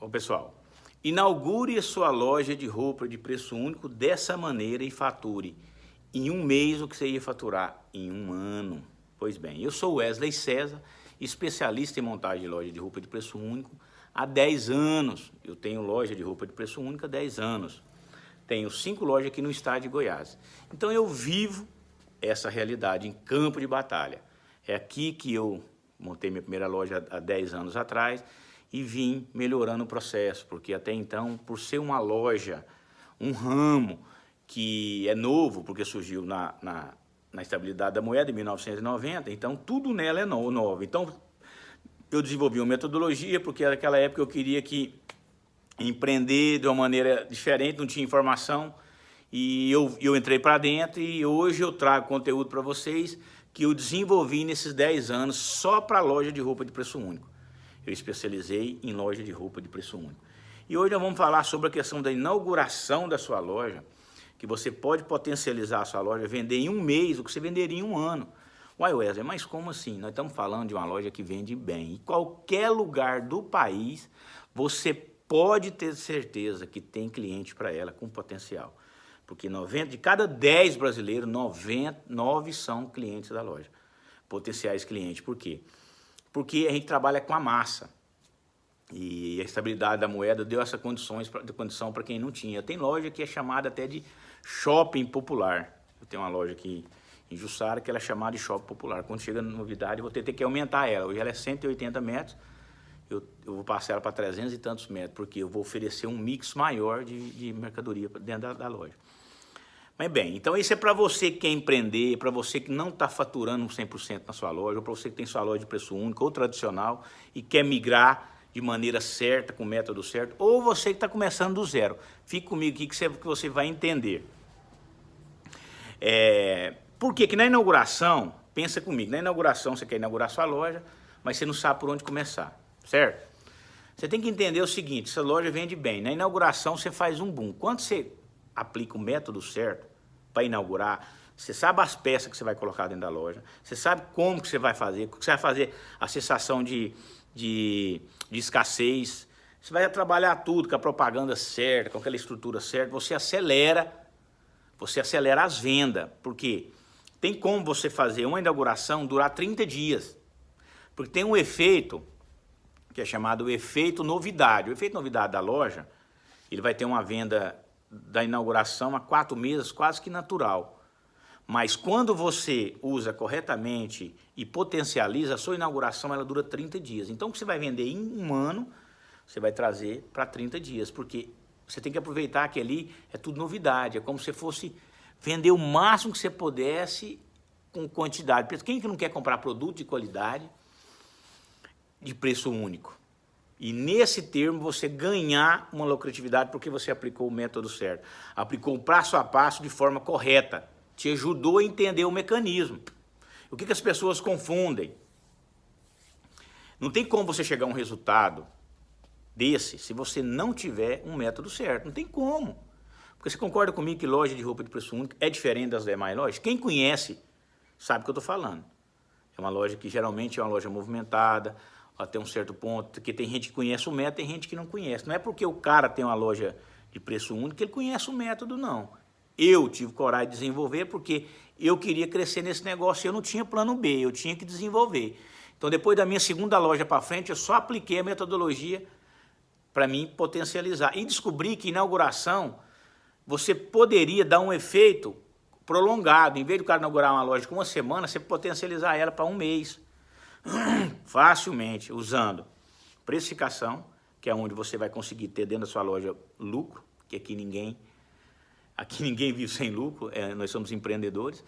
Ô pessoal, inaugure a sua loja de roupa de preço único dessa maneira e fature em um mês o que você ia faturar em um ano. Pois bem, eu sou Wesley César, especialista em montagem de loja de roupa de preço único há 10 anos. Eu tenho loja de roupa de preço único há 10 anos. Tenho 5 lojas aqui no estado de Goiás. Então eu vivo essa realidade em campo de batalha. É aqui que eu montei minha primeira loja há 10 anos atrás e vim melhorando o processo, porque até então, por ser uma loja, um ramo que é novo, porque surgiu na estabilidade da moeda em 1990, então tudo nela é novo. Então eu desenvolvi uma metodologia, porque naquela época eu queria empreender de uma maneira diferente, não tinha informação, e eu entrei para dentro e hoje eu trago conteúdo para vocês que eu desenvolvi nesses 10 anos só para loja de roupa de preço único. Eu especializei em loja de roupa de preço único. E hoje nós vamos falar sobre a questão da inauguração da sua loja, que você pode potencializar a sua loja, vender em um mês o que você venderia em um ano. Uai, Wesley, mas como assim? Nós estamos falando de uma loja que vende bem. Em qualquer lugar do país, você pode ter certeza que tem cliente para ela com potencial. Porque de cada 10 brasileiros, 9 são clientes da loja. Potenciais clientes. Por quê? Porque a gente trabalha com a massa. E a estabilidade da moeda deu essa condição para quem não tinha. Tem loja que é chamada até de shopping popular. Eu tenho uma loja aqui em Jussara que ela é chamada de shopping popular. Quando chega na novidade, eu vou ter que aumentar ela. Hoje ela é 180 metros. Eu vou passar ela para 300 e tantos metros, porque eu vou oferecer um mix maior de mercadoria dentro da loja. Mas bem, então isso é para você que quer empreender, para você que não está faturando 100% na sua loja, ou para você que tem sua loja de preço único ou tradicional e quer migrar de maneira certa, com o método certo, ou você que está começando do zero. Fique comigo aqui que você vai entender. Por quê? Que na inauguração, pensa comigo, na inauguração você quer inaugurar sua loja, mas você não sabe por onde começar, certo? Você tem que entender o seguinte, essa loja vende bem, na inauguração você faz um boom. Quando você aplica o método certo para inaugurar, você sabe as peças que você vai colocar dentro da loja, você sabe como que você vai fazer, que você vai fazer a sensação de escassez, você vai trabalhar tudo com a propaganda certa, com aquela estrutura certa, você acelera as vendas, porque tem como você fazer uma inauguração durar 30 dias, porque tem um efeito que é chamado o efeito novidade. O efeito novidade da loja, ele vai ter uma venda da inauguração há 4 meses, quase que natural. Mas quando você usa corretamente e potencializa, a sua inauguração ela dura 30 dias. Então, o que você vai vender em um ano, você vai trazer para 30 dias, porque você tem que aproveitar que ali é tudo novidade, é como se fosse vender o máximo que você pudesse com quantidade. Quem que não quer comprar produto de qualidade, de preço único? E nesse termo você ganhar uma lucratividade porque você aplicou o método certo, aplicou o passo a passo de forma correta, te ajudou a entender o mecanismo. O que as pessoas confundem? Não tem como você chegar a um resultado desse se você não tiver um método certo, não tem como. Porque você concorda comigo que loja de roupa de preço único é diferente das demais lojas? Quem conhece sabe o que eu estou falando. É uma loja que geralmente é uma loja movimentada, até um certo ponto, porque tem gente que conhece o método, tem gente que não conhece. Não é porque o cara tem uma loja de preço único que ele conhece o método, não. Eu tive coragem de desenvolver porque eu queria crescer nesse negócio e eu não tinha plano B, eu tinha que desenvolver. Então, depois da minha segunda loja para frente, eu só apliquei a metodologia para mim potencializar. E descobri que inauguração, você poderia dar um efeito prolongado. Em vez do cara inaugurar uma loja com uma semana, você potencializar ela para um mês. Facilmente, usando precificação, que é onde você vai conseguir ter dentro da sua loja lucro, que aqui ninguém vive sem lucro, nós somos empreendedores.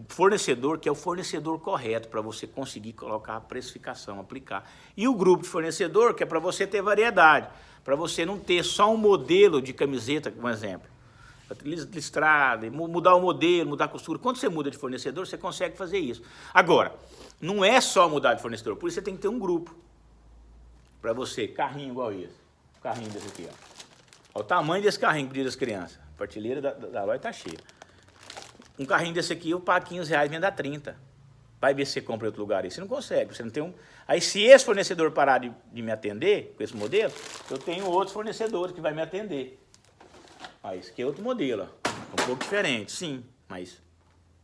Fornecedor, que é o fornecedor correto para você conseguir colocar a precificação, aplicar. E o grupo de fornecedor, que é para você ter variedade, para você não ter só um modelo de camiseta, como exemplo. Listrada, mudar o modelo, mudar a costura. Quando você muda de fornecedor, você consegue fazer isso. Agora, não é só mudar de fornecedor, por isso você tem que ter um grupo. Para você, carrinho igual esse. Carrinho desse aqui, ó. Olha o tamanho desse carrinho que das crianças. A prateleira da loja está cheia. Um carrinho desse aqui, eu pago R$15, vende a 30. Vai ver se você compra em outro lugar aí. Você não consegue, você não tem um... Aí se esse fornecedor parar de me atender com esse modelo, eu tenho outros fornecedores que vai me atender. Ah, esse aqui é outro modelo, ó. Um pouco diferente, sim, mas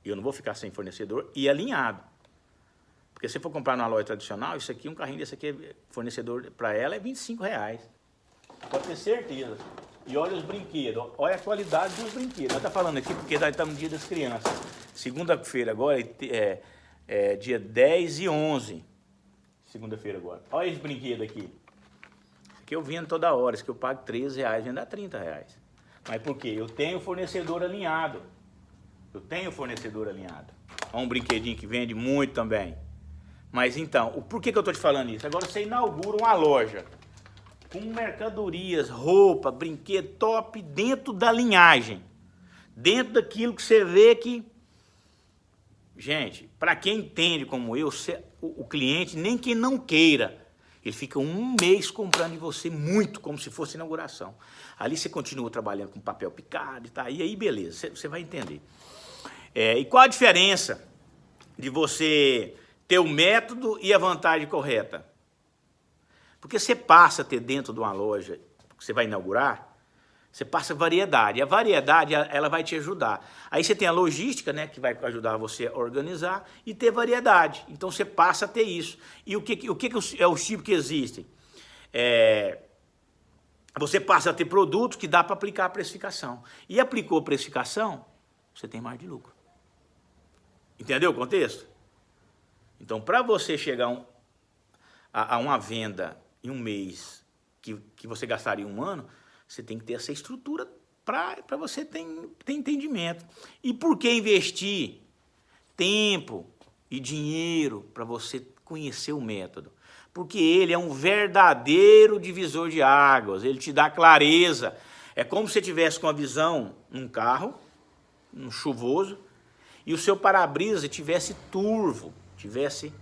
eu não vou ficar sem fornecedor e alinhado. Porque se for comprar numa loja tradicional, isso aqui, um carrinho desse aqui, fornecedor para ela é R$25. Pode ter certeza. E olha os brinquedos, olha a qualidade dos brinquedos. Nós estamos falando aqui porque nós estamos no dia das crianças. Segunda-feira agora, dia 10 e 11. Segunda-feira agora. Olha esse brinquedo aqui. Isso aqui eu vendo toda hora, isso que eu pago R$13, vendo a R$30. Mas por quê? Eu tenho fornecedor alinhado. Eu tenho fornecedor alinhado. Olha um brinquedinho que vende muito também. Mas então, por que eu estou te falando isso? Agora você inaugura uma loja com mercadorias, roupa, brinquedo top dentro da linhagem. Dentro daquilo que você vê que... Gente, para quem entende como eu, o cliente, nem quem não queira, ele fica um mês comprando de você muito, como se fosse inauguração. Ali você continua trabalhando com papel picado e tá, e aí beleza, você vai entender. E qual a diferença de você ter o método e a vantagem correta? Porque você passa a ter dentro de uma loja que você vai inaugurar, você passa variedade. E a variedade, ela vai te ajudar. Aí você tem a logística, né, que vai ajudar você a organizar e ter variedade. Então você passa a ter isso. E o que é os tipos que existem? Você passa a ter produtos que dá para aplicar a precificação. E aplicou a precificação, você tem mais de lucro. Entendeu o contexto? Então, para você chegar a uma venda em um mês que você gastaria um ano, você tem que ter essa estrutura para você ter entendimento. E por que investir tempo e dinheiro para você conhecer o método? Porque ele é um verdadeiro divisor de águas, ele te dá clareza. É como se você tivesse com a visão num carro, num chuvoso, e o seu para-brisa tivesse turvo, tivesse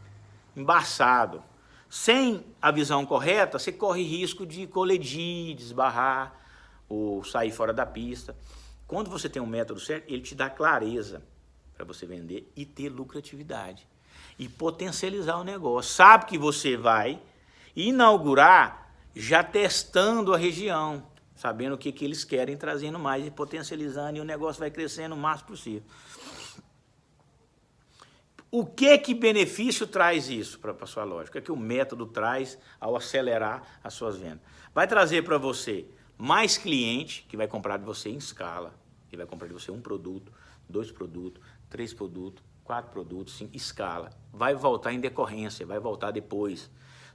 embaçado. Sem a visão correta, você corre risco de colidir, desbarrar ou sair fora da pista. Quando você tem um método certo, ele te dá clareza para você vender e ter lucratividade. E potencializar o negócio. Sabe que você vai inaugurar já testando a região, sabendo o que eles querem, trazendo mais e potencializando, e o negócio vai crescendo o máximo possível. O que benefício traz isso para a sua loja? O que o método traz ao acelerar as suas vendas? Vai trazer para você mais cliente que vai comprar de você em escala, que vai comprar de você um produto, 2 produtos, 3 produtos, 4 produtos, 5, escala. Vai voltar em decorrência, vai voltar depois.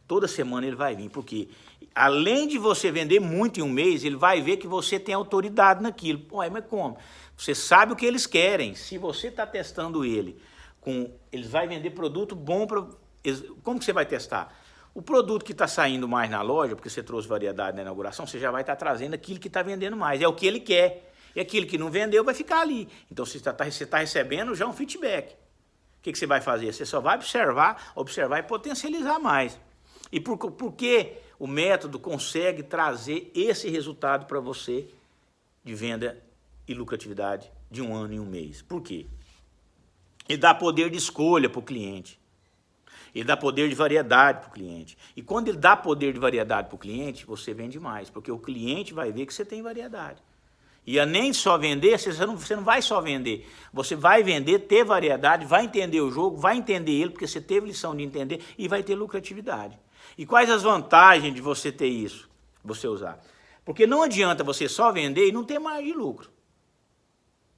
Toda semana ele vai vir, porque além de você vender muito em um mês, ele vai ver que você tem autoridade naquilo. Ué, mas como? Você sabe o que eles querem. Se você está testando eles vão vender produto bom para... Como que você vai testar? O produto que está saindo mais na loja, porque você trouxe variedade na inauguração, você já vai estar trazendo aquilo que está vendendo mais. É o que ele quer. E aquilo que não vendeu vai ficar ali. Então você está recebendo já um feedback. O que você vai fazer? Você só vai observar e potencializar mais. E por que o método consegue trazer esse resultado para você de venda e lucratividade de um ano em um mês? Por quê? Ele dá poder de escolha para o cliente. Ele dá poder de variedade para o cliente. E quando ele dá poder de variedade para o cliente, você vende mais, porque o cliente vai ver que você tem variedade. E nem só vender, você não vai só vender. Você vai vender, ter variedade, vai entender o jogo, vai entender ele, porque você teve lição de entender, e vai ter lucratividade. E quais as vantagens de você ter isso, você usar? Porque não adianta você só vender e não ter mais de lucro.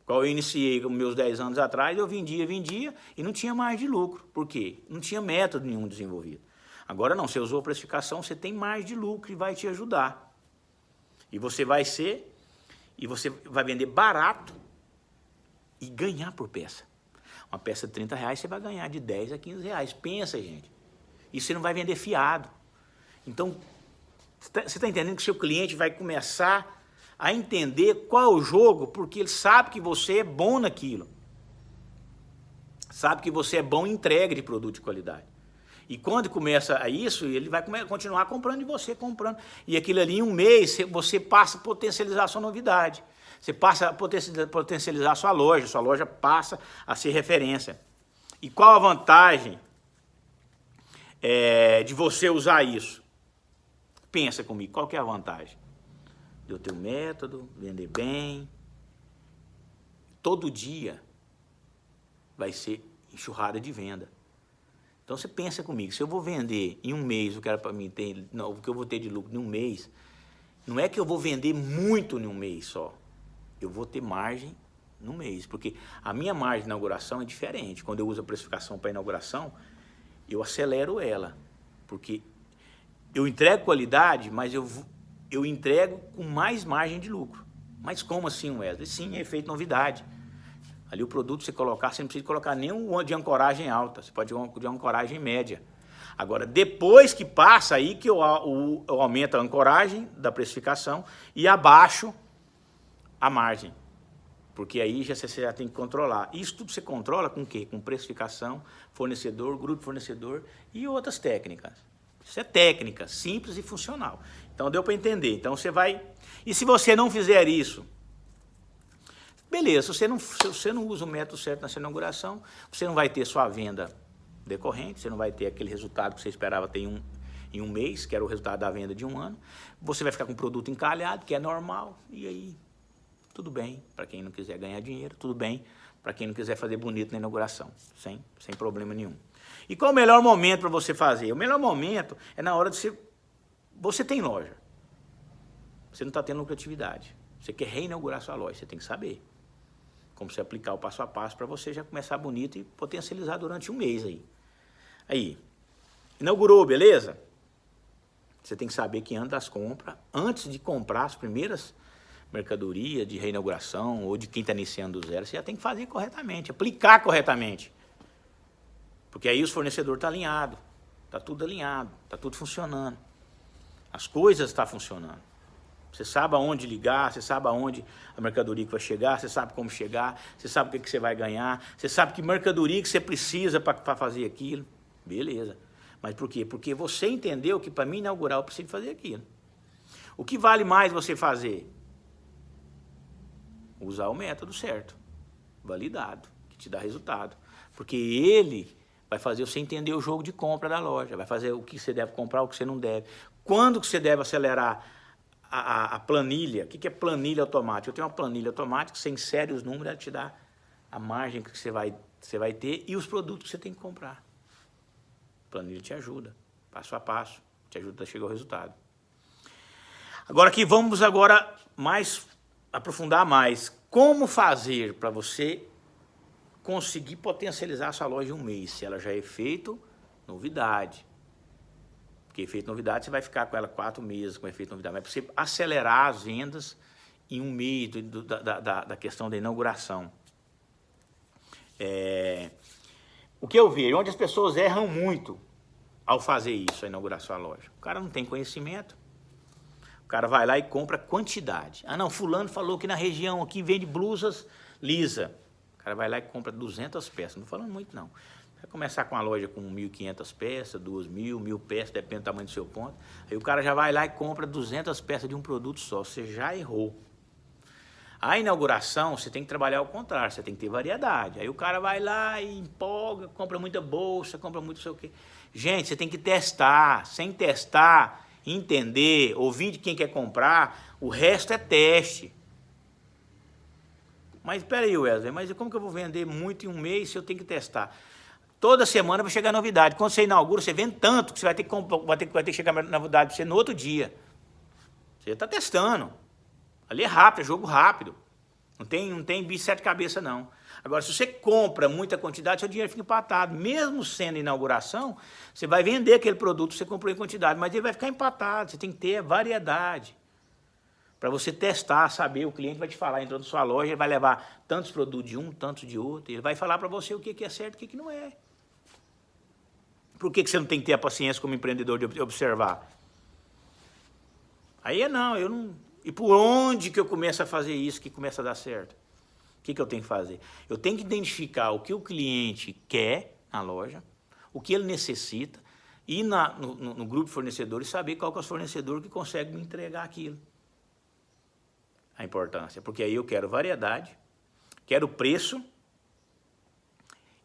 Qual eu iniciei com meus 10 anos atrás, eu vendia e não tinha mais de lucro. Por quê? Não tinha método nenhum desenvolvido. Agora não, você usou a precificação, você tem mais de lucro e vai te ajudar. E você vai vender barato e ganhar por peça. Uma peça de R$30 você vai ganhar de 10 a 15 reais. Pensa, gente. E você não vai vender fiado. Então, você está entendendo que o seu cliente vai começar a entender qual é o jogo, porque ele sabe que você é bom naquilo. Sabe que você é bom em entrega de produto de qualidade. E quando começa a isso, ele vai continuar comprando de você, comprando. E aquilo ali, em um mês, você passa a potencializar a sua novidade. Você passa a potencializar a sua loja passa a ser referência. E qual a vantagem de você usar isso? Pensa comigo, qual que é a vantagem? De eu ter um método, vender bem. Todo dia vai ser enxurrada de venda. Então você pensa comigo, se eu vou vender em um mês o que era para mim ter, não, o que eu vou ter de lucro em um mês, não é que eu vou vender muito em um mês só. Eu vou ter margem no mês, porque a minha margem de inauguração é diferente. Quando eu uso a precificação para inauguração, eu acelero ela, porque eu entrego qualidade, mas eu entrego com mais margem de lucro. Mas como assim, Wesley? Sim, é efeito novidade. Ali o produto você colocar, você não precisa colocar nenhum de ancoragem alta, você pode de ancoragem média. Agora, depois que passa, aí que eu aumento a ancoragem da precificação e abaixo a margem. Porque aí você já tem que controlar. Isso tudo você controla com o quê? Com precificação, fornecedor, grupo de fornecedor e outras técnicas. Isso é técnica, simples e funcional. Então deu para entender. Então você vai... E se você não fizer isso, beleza, se você não usa o método certo na sua inauguração, você não vai ter sua venda decorrente, você não vai ter aquele resultado que você esperava ter em um mês, que era o resultado da venda de um ano. Você vai ficar com o produto encalhado, que é normal, e aí tudo bem para quem não quiser ganhar dinheiro, tudo bem para quem não quiser fazer bonito na inauguração, sem problema nenhum. E qual o melhor momento para você fazer? O melhor momento é na hora de você tem loja, você não está tendo lucratividade, você quer reinaugurar sua loja, você tem que saber como você aplicar o passo a passo para você já começar bonito e potencializar durante um mês aí. Aí, inaugurou, beleza? Você tem que saber que antes das compras, antes de comprar as primeiras mercadorias de reinauguração ou de quem está iniciando do zero, você já tem que fazer corretamente, aplicar corretamente. Porque aí os fornecedores estão alinhados, está tudo alinhado, está tudo funcionando. As coisas estão funcionando. Você sabe aonde ligar, você sabe aonde a mercadoria que vai chegar, você sabe como chegar, você sabe o que você vai ganhar, você sabe que mercadoria que você precisa para fazer aquilo. Beleza. Mas por quê? Porque você entendeu que para mim inaugurar eu preciso fazer aquilo. O que vale mais você fazer? Usar o método certo, validado, que te dá resultado. Porque ele vai fazer você entender o jogo de compra da loja, vai fazer o que você deve comprar, o que você não deve. Quando que você deve acelerar a planilha? O que é planilha automática? Eu tenho uma planilha automática, você insere os números, ela te dá a margem que você vai ter e os produtos que você tem que comprar. A planilha te ajuda, passo a passo, te ajuda a chegar ao resultado. Agora aqui, vamos aprofundar mais. Como fazer para você conseguir potencializar a sua loja em um mês, se ela já é efeito novidade? Porque efeito novidade, você vai ficar com ela 4 meses com efeito novidade. Mas para você acelerar as vendas em um mês da questão da inauguração. O que eu vejo, onde as pessoas erram muito ao fazer isso, a inaugurar sua loja. O cara não tem conhecimento. O cara vai lá e compra quantidade. Ah, não, fulano falou que na região aqui vende blusas lisa. O cara vai lá e compra 200 peças. Não estou falando muito, não. Vai começar com uma loja com 1.500 peças, 2.000, 1.000 peças, depende do tamanho do seu ponto. Aí o cara já vai lá e compra 200 peças de um produto só. Você já errou. A inauguração, você tem que trabalhar ao contrário, você tem que ter variedade. Aí o cara vai lá e empolga, compra muita bolsa, compra muito não sei o quê. Gente, você tem que testar. Sem testar, entender, ouvir de quem quer comprar, o resto é teste. Mas espera aí, Wesley, mas como que eu vou vender muito em um mês se eu tenho que testar? Toda semana vai chegar novidade. Quando você inaugura, você vende tanto que você vai ter que chegar novidade para você no outro dia. Você está testando. Ali é rápido, é jogo rápido. Não tem bicho de 7 cabeças, não. Agora, se você compra muita quantidade, seu dinheiro fica empatado. Mesmo sendo inauguração, você vai vender aquele produto que você comprou em quantidade, mas ele vai ficar empatado. Você tem que ter variedade. Para você testar, saber, o cliente vai te falar, entrando na sua loja, ele vai levar tantos produtos de um, tantos de outro, ele vai falar para você o que é certo e o que não é. Por que você não tem que ter a paciência como empreendedor de observar? Aí eu não... E por onde que eu começo a fazer isso que começa a dar certo? O que eu tenho que fazer? Eu tenho que identificar o que o cliente quer na loja, o que ele necessita, ir no grupo de fornecedores e saber qual que é o fornecedor que consegue me entregar aquilo. A importância, porque aí eu quero variedade, quero preço,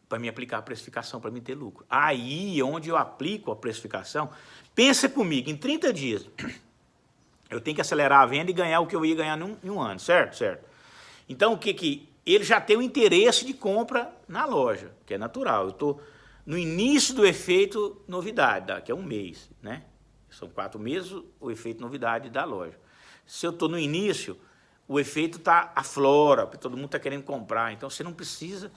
para me aplicar a precificação, para me ter lucro. Aí, onde eu aplico a precificação, pensa comigo, em 30 dias, eu tenho que acelerar a venda e ganhar o que eu ia ganhar em um ano, certo? Certo. Então, o que ele já tem o interesse de compra na loja, que é natural. Eu estou no início do efeito novidade, que é um mês, né? São 4 meses o efeito novidade da loja. Se eu estou no início, o efeito está aflora, porque todo mundo está querendo comprar. Então, você não precisa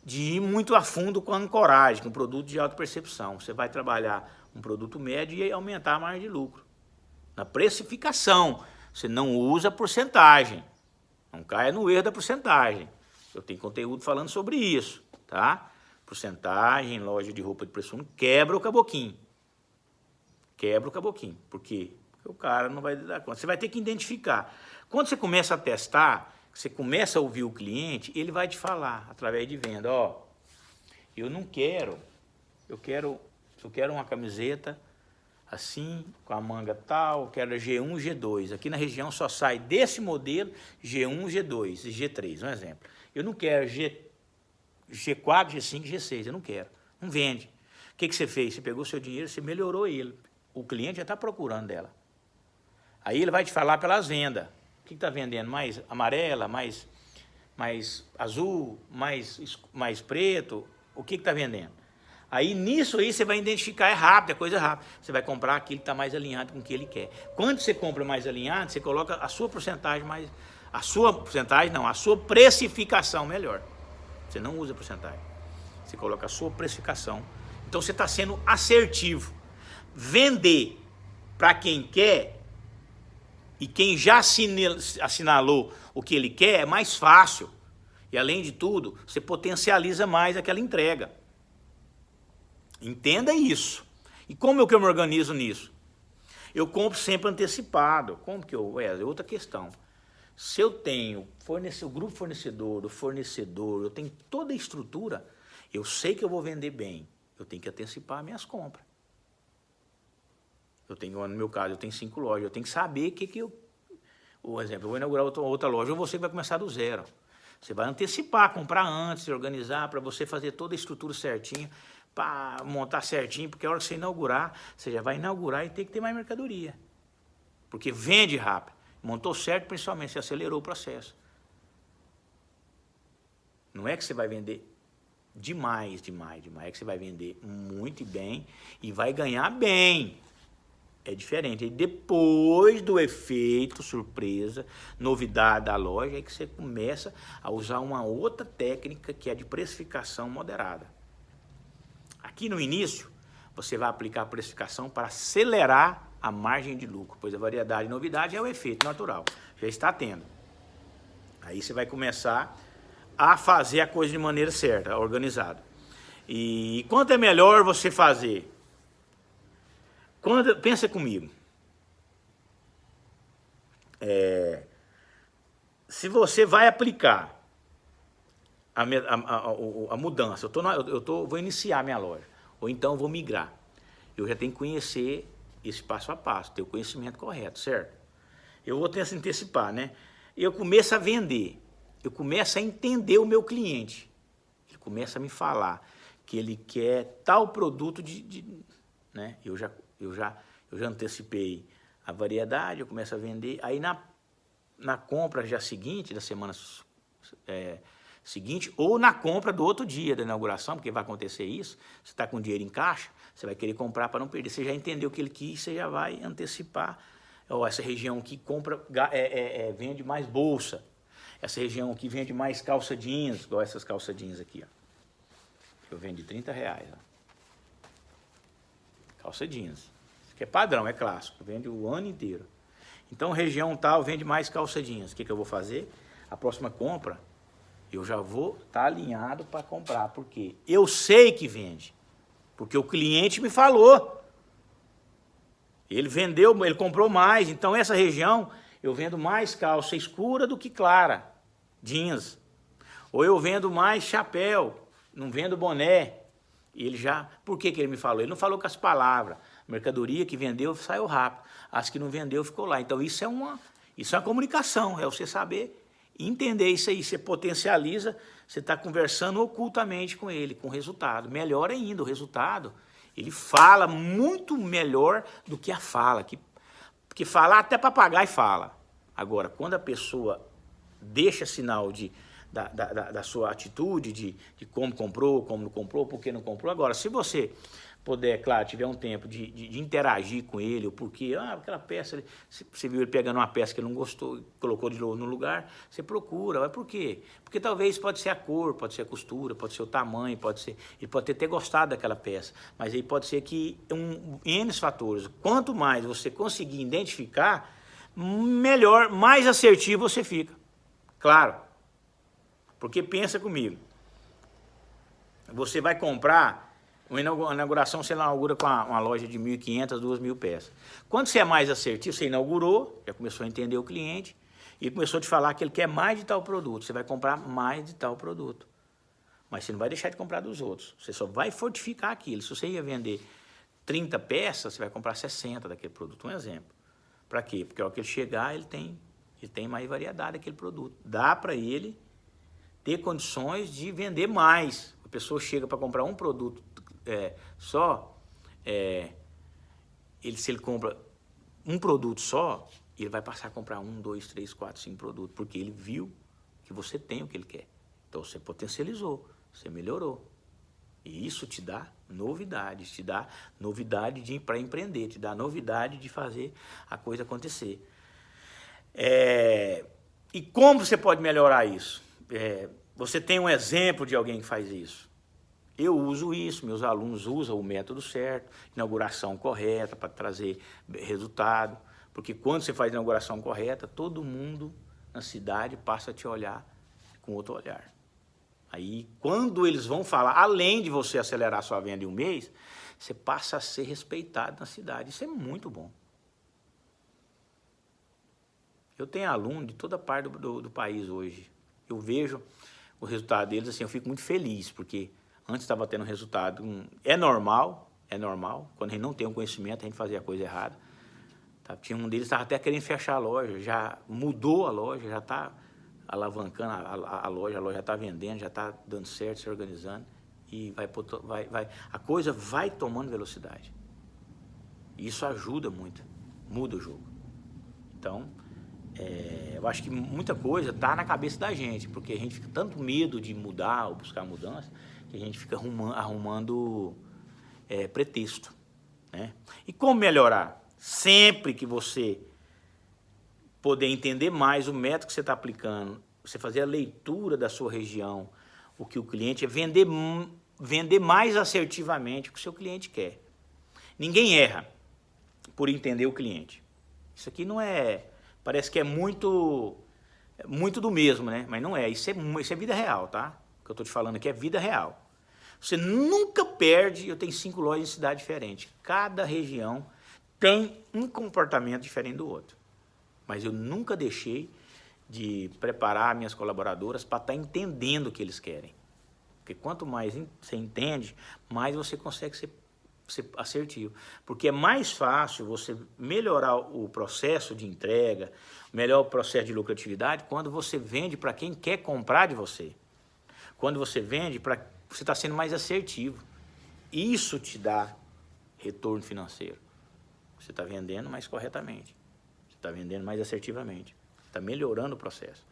de ir muito a fundo com a ancoragem, com um produto de alta percepção. Você vai trabalhar um produto médio e aumentar a margem de lucro. Na precificação, você não usa porcentagem. Não caia no erro da porcentagem. Eu tenho conteúdo falando sobre isso, tá? Porcentagem, loja de roupa de preço único, quebra o caboquinho. Quebra o caboquinho. Por quê? Porque o cara não vai dar conta. Você vai ter que identificar. Quando você começa a testar, você começa a ouvir o cliente, ele vai te falar, através de venda, ó, eu não quero, eu quero uma camiseta assim, com a manga tal, eu quero G1, G2. Aqui na região só sai desse modelo G1, G2 e G3, um exemplo. Eu não quero G4, G5, G6, eu não quero. Não vende. O que você fez? Você pegou o seu dinheiro, você melhorou ele. O cliente já está procurando dela. Aí ele vai te falar pelas vendas. O que está vendendo? Mais amarela, mais azul, mais preto? O que está vendendo? Aí, nisso aí, você vai identificar, é rápido, é coisa rápida. Você vai comprar aquilo que está mais alinhado com o que ele quer. Quando você compra mais alinhado, você coloca a sua porcentagem mais... A sua porcentagem, não, a sua precificação melhor. Você não usa porcentagem. Você coloca a sua precificação. Então, você está sendo assertivo. Vender para quem quer e quem já assinalou o que ele quer é mais fácil. E, além de tudo, você potencializa mais aquela entrega. Entenda isso. E como é que eu me organizo nisso? Eu compro sempre antecipado. Como que eu... É outra questão. Se eu tenho o grupo fornecedor, do fornecedor, eu tenho toda a estrutura, eu sei que eu vou vender bem. Eu tenho que antecipar minhas compras. Eu tenho, no meu caso, eu tenho 5 lojas. Eu tenho que saber o que eu... Por exemplo, eu vou inaugurar outra loja, ou você vai começar do zero. Você vai antecipar, comprar antes, organizar, para você fazer toda a estrutura certinha, para montar certinho, porque a hora que você inaugurar, você já vai inaugurar e tem que ter mais mercadoria. Porque vende rápido. Montou certo, principalmente, você acelerou o processo. Não é que você vai vender demais, é que você vai vender muito bem e vai ganhar bem. É diferente. E depois do efeito surpresa, novidade da loja, é que você começa a usar uma outra técnica que é de precificação moderada. Aqui no início, você vai aplicar a precificação para acelerar a margem de lucro, pois a variedade e novidade é o efeito natural, já está tendo. Aí você vai começar a fazer a coisa de maneira certa, organizada. E quanto é melhor você fazer? Pensa comigo. Se você vai aplicar a mudança, vou iniciar a minha loja, ou então vou migrar. Eu já tenho que conhecer esse passo a passo, ter o conhecimento correto, certo? Eu vou ter que antecipar, né? Eu começo a vender, eu começo a entender o meu cliente. Ele começa a me falar que ele quer tal produto né? Eu já antecipei a variedade, eu começo a vender. Aí na compra já seguinte, da semana seguinte, ou na compra do outro dia da inauguração, porque vai acontecer isso, você está com dinheiro em caixa, você vai querer comprar para não perder. Você já entendeu o que ele quis, você já vai antecipar. Ou essa região aqui vende mais bolsa. Essa região aqui vende mais calça jeans, igual essas calça jeans aqui, ó. Eu vendo de R$30, ó. Calça jeans. Isso aqui é padrão, é clássico. Vende o ano inteiro. Então, região tal vende mais calça jeans. O que eu vou fazer? A próxima compra, eu já vou estar alinhado para comprar. Por quê? Eu sei que vende. Porque o cliente me falou. Ele vendeu, ele comprou mais. Então, essa região, eu vendo mais calça escura do que clara. Jeans. Ou eu vendo mais chapéu. Não vendo boné. Ele já... Por que ele me falou? Ele não falou com as palavras. A mercadoria que vendeu saiu rápido. As que não vendeu ficou lá. Então, isso é uma comunicação. É você saber Entender isso aí, você potencializa, você está conversando ocultamente com ele, com o resultado. Melhor ainda, o resultado, ele fala muito melhor do que a fala, porque falar até papagaio fala. Agora, quando a pessoa deixa sinal da sua atitude, de como comprou, como não comprou, por que não comprou. Agora, se você puder, claro, tiver um tempo de interagir com ele, o porquê, aquela peça, você viu ele pegando uma peça que ele não gostou, colocou de novo no lugar, você procura, mas por quê? Porque talvez pode ser a cor, pode ser a costura, pode ser o tamanho, ele pode ter gostado daquela peça, mas aí pode ser que N fatores. Quanto mais você conseguir identificar, melhor, mais assertivo você fica. Claro, porque pensa comigo, você vai comprar, uma inauguração você inaugura com uma loja de 1.500, 2.000 peças. Quando você é mais assertivo, você inaugurou, já começou a entender o cliente, e começou a te falar que ele quer mais de tal produto, você vai comprar mais de tal produto. Mas você não vai deixar de comprar dos outros, você só vai fortificar aquilo. Se você ia vender 30 peças, você vai comprar 60 daquele produto, um exemplo. Para quê? Porque ao que ele chegar, ele tem mais variedade daquele produto. Dá para ele ter condições de vender mais. A pessoa chega para comprar um produto só, se ele compra um produto só, ele vai passar a comprar 1, 2, 3, 4, 5 produtos, porque ele viu que você tem o que ele quer. Então você potencializou, você melhorou. E isso te dá novidades, para empreender, te dá novidade de fazer a coisa acontecer. E como você pode melhorar isso? Você tem um exemplo de alguém que faz isso? Eu uso isso, meus alunos usam o método certo, inauguração correta para trazer resultado, porque quando você faz a inauguração correta, todo mundo na cidade passa a te olhar com outro olhar. Aí, quando eles vão falar, além de você acelerar sua venda em um mês, você passa a ser respeitado na cidade. Isso é muito bom. Eu tenho aluno de toda parte do país hoje. Eu vejo o resultado deles, assim, eu fico muito feliz, porque antes estava tendo resultado. É normal, quando a gente não tem um conhecimento, a gente fazia a coisa errada. Tá? Tinha um deles que estava até querendo fechar a loja, já mudou a loja, já está alavancando a loja está vendendo, já está dando certo, se organizando, e a coisa vai tomando velocidade. E isso ajuda muito, muda o jogo. Então, eu acho que muita coisa está na cabeça da gente, porque a gente fica tanto medo de mudar ou buscar mudança, que a gente fica arrumando pretexto. Né? E como melhorar? Sempre que você poder entender mais o método que você está aplicando, você fazer a leitura da sua região, o que o cliente é, vender mais assertivamente o que o seu cliente quer. Ninguém erra por entender o cliente. Isso aqui não é... Parece que é muito do mesmo, né? Mas não é. Isso é vida real, tá? O que eu estou te falando aqui é vida real. Você nunca perde... Eu tenho 5 lojas em cidade diferente. Cada região tem um comportamento diferente do outro. Mas eu nunca deixei de preparar minhas colaboradoras para estar entendendo o que eles querem. Porque quanto mais você entende, mais você consegue ser assertivo. Porque é mais fácil você melhorar o processo de entrega, melhorar o processo de lucratividade, quando você vende para quem quer comprar de você. Quando você vende, você está sendo mais assertivo. Isso te dá retorno financeiro. Você está vendendo mais corretamente. Está vendendo mais assertivamente, está melhorando o processo.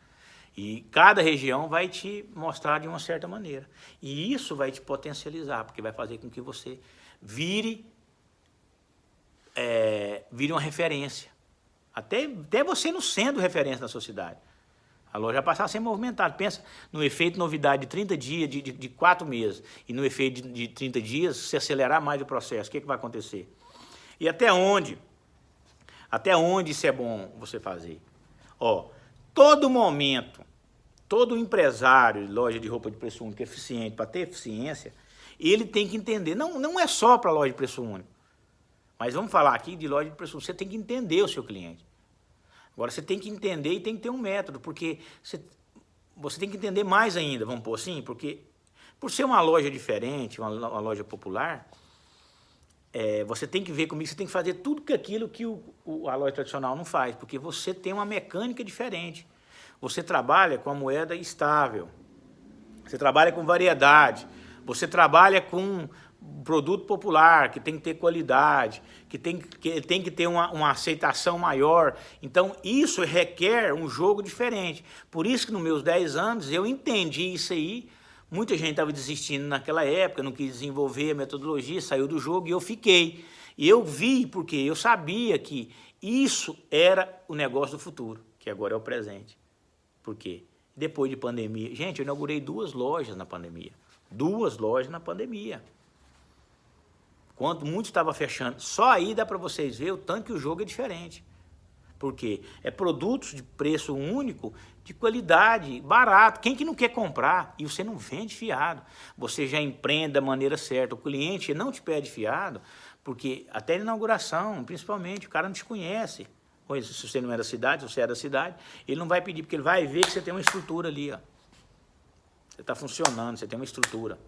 E cada região vai te mostrar de uma certa maneira. E isso vai te potencializar, porque vai fazer com que você vire uma referência. Até você não sendo referência na sua cidade. A loja vai passar a ser movimentada. Pensa no efeito novidade de 30 dias, de 4 meses, e no efeito de 30 dias, se acelerar mais o processo, o que vai acontecer? E até onde isso é bom você fazer? Todo momento, todo empresário de loja de roupa de preço único eficiente, para ter eficiência, ele tem que entender, não é só para loja de preço único, mas vamos falar aqui de loja de preço único, você tem que entender o seu cliente. Agora, você tem que entender e tem que ter um método, porque você tem que entender mais ainda, vamos pôr assim, porque por ser uma loja diferente, uma loja popular, você tem que ver comigo, você tem que fazer tudo aquilo que a loja tradicional não faz, porque você tem uma mecânica diferente. você trabalha com a moeda estável, você trabalha com variedade, você trabalha com produto popular, que tem que ter qualidade, que tem que ter uma aceitação maior. Então, isso requer um jogo diferente. Por isso que nos meus 10 anos eu entendi isso aí. Muita gente estava desistindo naquela época, não quis desenvolver a metodologia, saiu do jogo e eu fiquei. E eu vi, porque eu sabia que isso era o negócio do futuro, que agora é o presente. Por quê? Depois de pandemia. Gente, eu inaugurei 2 lojas na pandemia. 2 lojas na pandemia. Quando muito estava fechando. Só aí dá para vocês verem o tanto que o jogo é diferente. Por quê? É produtos de preço único, de qualidade, barato. Quem que não quer comprar? E você não vende fiado. Você já empreende da maneira certa. O cliente não te pede fiado, porque até na inauguração, principalmente, o cara não te conhece. Se você não é da cidade, se você é da cidade, ele não vai pedir, porque ele vai ver que você tem uma estrutura ali. Ó. Você está funcionando, você tem uma estrutura.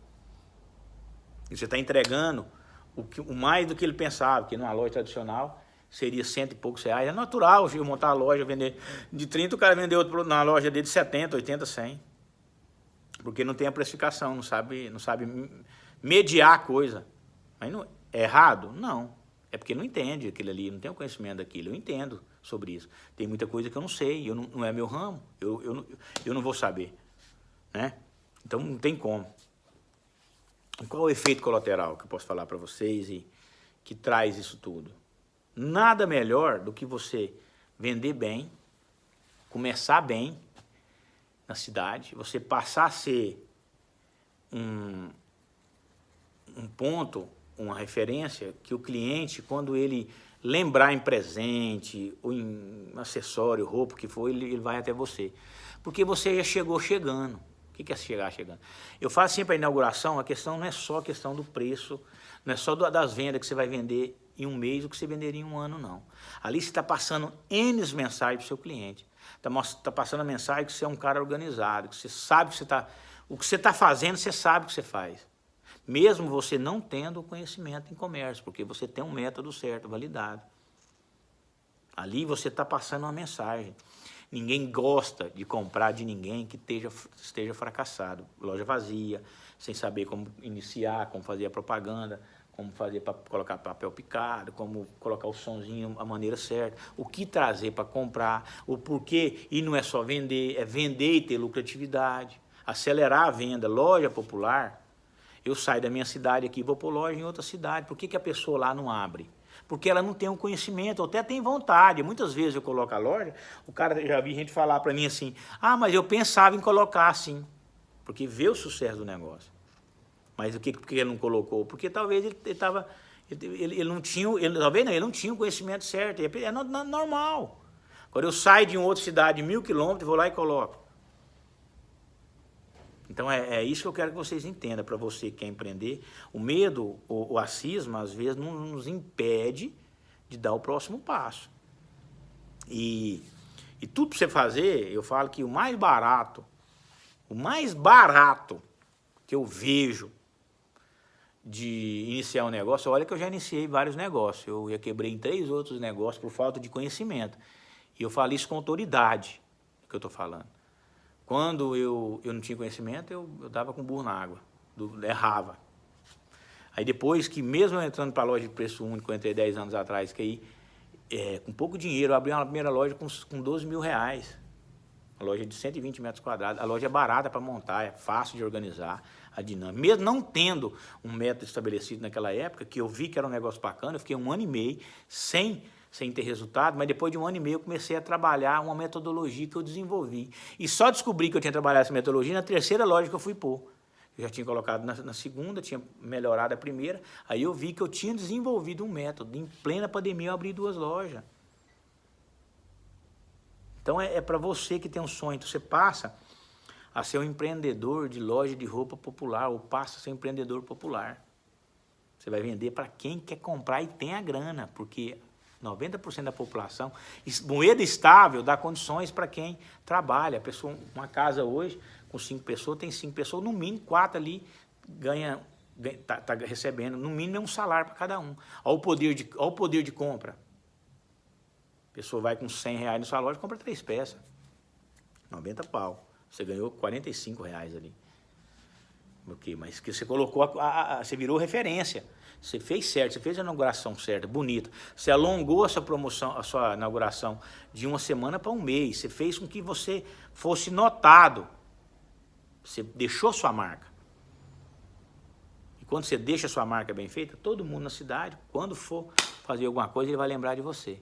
E você está entregando o mais do que ele pensava, que numa loja tradicional seria 100 e poucos reais. É natural eu montar a loja, vender de 30, o cara vender outro na loja dele de 70, 80, 100. Porque não tem a precificação, não sabe mediar a coisa. Mas não, é errado? Não. É porque não entende aquilo ali, não tem o conhecimento daquilo. Eu entendo sobre isso. Tem muita coisa que eu não sei, não é meu ramo, eu não vou saber. Né? Então não tem como. Qual é o efeito colateral que eu posso falar para vocês e que traz isso tudo? Nada melhor do que você vender bem, começar bem na cidade, você passar a ser um ponto, uma referência que o cliente, quando ele lembrar em presente, ou em acessório, roupa, o que for, ele vai até você. Porque você já chegou chegando. O que é chegar chegando? Eu faço sempre a inauguração, a questão não é só a questão do preço, não é só das vendas que você vai vender em um mês, o que você venderia em um ano, não. Ali você está passando N mensagens para o seu cliente. Está passando a mensagem que você é um cara organizado, que você sabe que o que você está fazendo, você sabe o que você faz. Mesmo você não tendo conhecimento em comércio, porque você tem um método certo, validado. Ali você está passando uma mensagem. Ninguém gosta de comprar de ninguém que esteja fracassado. Loja vazia, sem saber como iniciar, como fazer a propaganda, como fazer para colocar papel picado, como colocar o sonzinho a maneira certa, o que trazer para comprar, o porquê, e não é só vender, é vender e ter lucratividade, acelerar a venda. Loja popular, eu saio da minha cidade aqui, vou para loja em outra cidade. Por que a pessoa lá não abre? Porque ela não tem um conhecimento, ou até tem vontade. Muitas vezes eu coloco a loja, o cara, já vi gente falar para mim assim, mas eu pensava em colocar assim, porque vê o sucesso do negócio. Mas porque ele não colocou? Porque talvez ele não tinha, talvez não, ele não tinha o conhecimento certo, é normal. Agora eu saio de uma outra cidade, 1000 quilômetros, vou lá e coloco. Então, é isso que eu quero que vocês entendam, para você que quer empreender. O medo, o cisma, às vezes, não nos impede de dar o próximo passo. E tudo para você fazer, eu falo que o mais barato que eu vejo de iniciar um negócio, olha que eu já iniciei vários negócios, eu já quebrei em 3 outros negócios por falta de conhecimento. E eu falo isso com autoridade, que eu estou falando. Quando eu não tinha conhecimento, eu dava com burro na água, errava. Aí depois que, mesmo eu entrando para a loja de preço único, eu entrei 10 anos atrás, que aí, com pouco dinheiro, eu abri uma primeira loja com 12 mil reais. Uma loja de 120 metros quadrados. A loja é barata para montar, é fácil de organizar, a dinâmica. Mesmo não tendo um método estabelecido naquela época, que eu vi que era um negócio bacana, eu fiquei 1 ano e meio sem ter resultado, mas depois de 1 ano e meio eu comecei a trabalhar uma metodologia que eu desenvolvi. E só descobri que eu tinha trabalhado essa metodologia na 3ª loja que eu fui pôr. Eu já tinha colocado na 2ª, tinha melhorado a 1ª, aí eu vi que eu tinha desenvolvido um método. Em plena pandemia eu abri 2 lojas. Então é para você que tem um sonho, então você passa a ser um empreendedor de loja de roupa popular, ou passa a ser um empreendedor popular. Você vai vender para quem quer comprar e tem a grana, porque 90% da população, moeda estável dá condições para quem trabalha. A pessoa, uma casa hoje, com 5 pessoas, tem 5 pessoas, no mínimo 4 ali tá recebendo, no mínimo é um salário para cada um. Olha o poder de compra. A pessoa vai com 100 reais na sua loja e compra 3 peças. 90 pau. Você ganhou R$ 45 ali. Ok, mas que você colocou, você virou referência. Você fez certo, você fez a inauguração certa, bonita. Você alongou a sua promoção, a sua inauguração de uma semana para um mês. Você fez com que você fosse notado. Você deixou sua marca. E quando você deixa sua marca bem feita, todo mundo na cidade, quando for fazer alguma coisa, ele vai lembrar de você.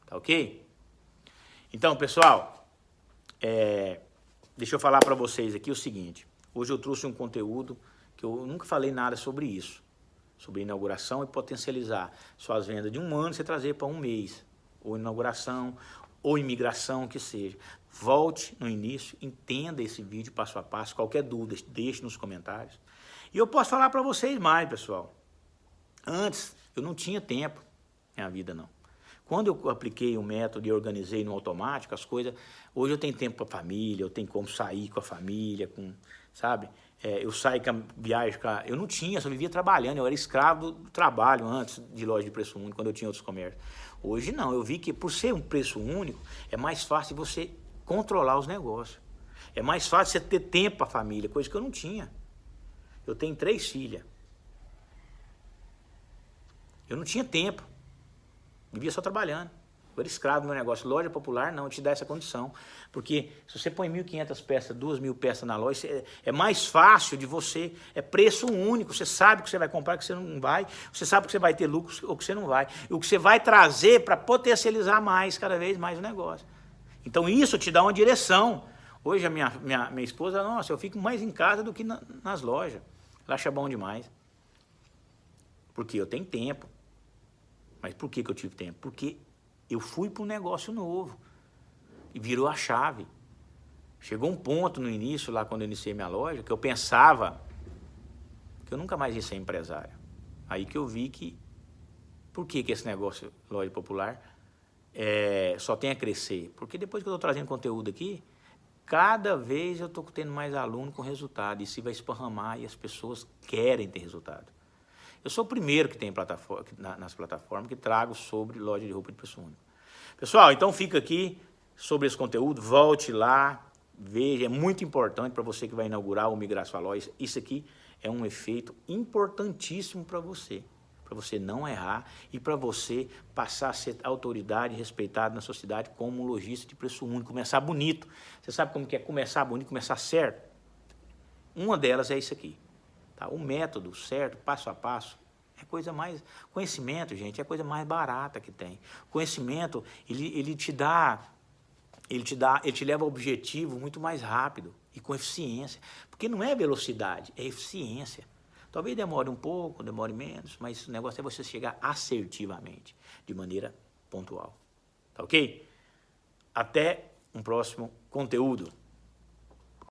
Tá ok? Então, pessoal, deixa eu falar para vocês aqui o seguinte. Hoje eu trouxe um conteúdo que eu nunca falei nada sobre isso. Sobre inauguração e potencializar suas vendas de um ano, você trazer para um mês. Ou inauguração, ou imigração, que seja. Volte no início, entenda esse vídeo passo a passo. Qualquer dúvida, deixe nos comentários. E eu posso falar para vocês mais, pessoal. Antes, eu não tinha tempo na minha vida, não. Quando eu apliquei o método e organizei no automático as coisas, hoje eu tenho tempo para a família, eu tenho como sair com a família, sabe? Eu saio, viajo, eu não tinha, só vivia trabalhando, eu era escravo do trabalho antes de loja de preço único, quando eu tinha outros comércios. Hoje não, eu vi que por ser um preço único, é mais fácil você controlar os negócios. É mais fácil você ter tempo para a família, coisa que eu não tinha. Eu tenho 3 filhas. Eu não tinha tempo. Vivia só trabalhando. Eu era escravo do meu negócio. Loja popular não te dá essa condição. Porque se você põe 1.500 peças, 2.000 peças na loja, é mais fácil de você. É preço único. Você sabe o que você vai comprar, o que você não vai. Você sabe que você vai ter lucro ou que você não vai. E o que você vai trazer para potencializar mais, cada vez mais o negócio. Então isso te dá uma direção. Hoje a minha esposa, nossa, eu fico mais em casa do que nas lojas. Ela acha bom demais. Porque eu tenho tempo. Mas por que eu tive tempo? Porque eu fui para um negócio novo. E virou a chave. Chegou um ponto no início, lá quando eu iniciei minha loja, que eu pensava que eu nunca mais ia ser empresário. Aí que eu vi que, por que esse negócio, loja popular, só tem a crescer? Porque depois que eu estou trazendo conteúdo aqui, cada vez eu estou tendo mais aluno com resultado. E isso vai esparramar e as pessoas querem ter resultado. Eu sou o primeiro que tem nas plataformas que trago sobre loja de roupa de preço único. Pessoal, então fica aqui sobre esse conteúdo, volte lá, veja, é muito importante para você que vai inaugurar ou migrar sua loja. Isso aqui é um efeito importantíssimo para você não errar e para você passar a ser autoridade respeitada na sociedade como um lojista de preço único, começar bonito. Você sabe como que é começar bonito, começar certo? Uma delas é isso aqui. Tá? O método certo, passo a passo, é coisa mais... Conhecimento, gente, é a coisa mais barata que tem. Conhecimento, ele te leva ao objetivo muito mais rápido e com eficiência. Porque não é velocidade, é eficiência. Talvez demore um pouco, demore menos, mas o negócio é você chegar assertivamente, de maneira pontual. Tá ok? Até um próximo conteúdo.